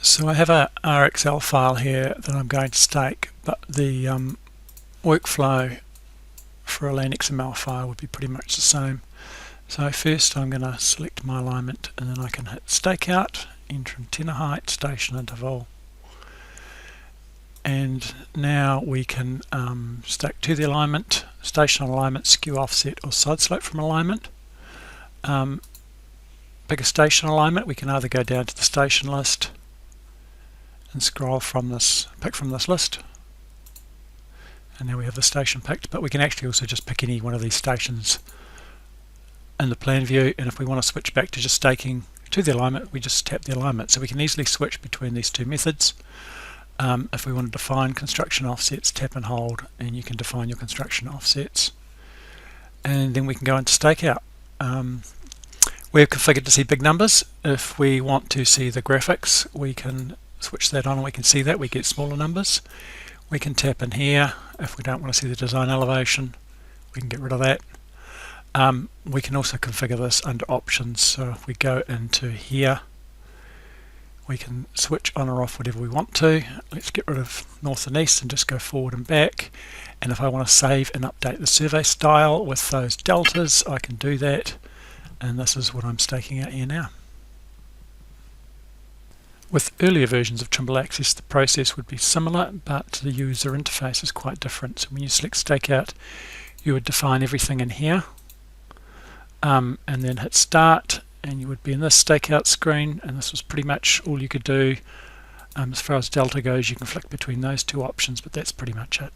So I have a RXL file here that I'm going to stake, but the workflow for a LeanXML file would be pretty much the same. So first I'm going to select my alignment, and then I can hit stakeout, enter antenna height, station interval, and now we can stack to the alignment, station alignment, skew offset, or side slope from alignment. Pick a station alignment. We can either go down to the station list and scroll from this, pick from this list, and now we have the station picked, but we can actually also just pick any one of these stations in the plan view, and if we want to switch back to just staking to the alignment, we just tap the alignment. So we can easily switch between these two methods. If we want to define construction offsets, tap and hold, and you can define your construction offsets. And then we can go into stakeout. We're configured to see big numbers. If we want to see the graphics, we can switch that on and we can see that we get smaller numbers. We can tap in here. If we don't want to see the design elevation, we can get rid of that. We can also configure this under options. So if we go into here, we can switch on or off whatever we want to. Let's get rid of north and east and just go forward and back. And if I want to save and update the survey style with those deltas, I can do that. And this is what I'm staking out here now. With earlier versions of Trimble Access, the process would be similar, but the user interface is quite different. So when you select stakeout, you would define everything in here, and then hit start, and you would be in this stakeout screen, and this was pretty much all you could do. As far as delta goes, you can flick between those two options, but that's pretty much it.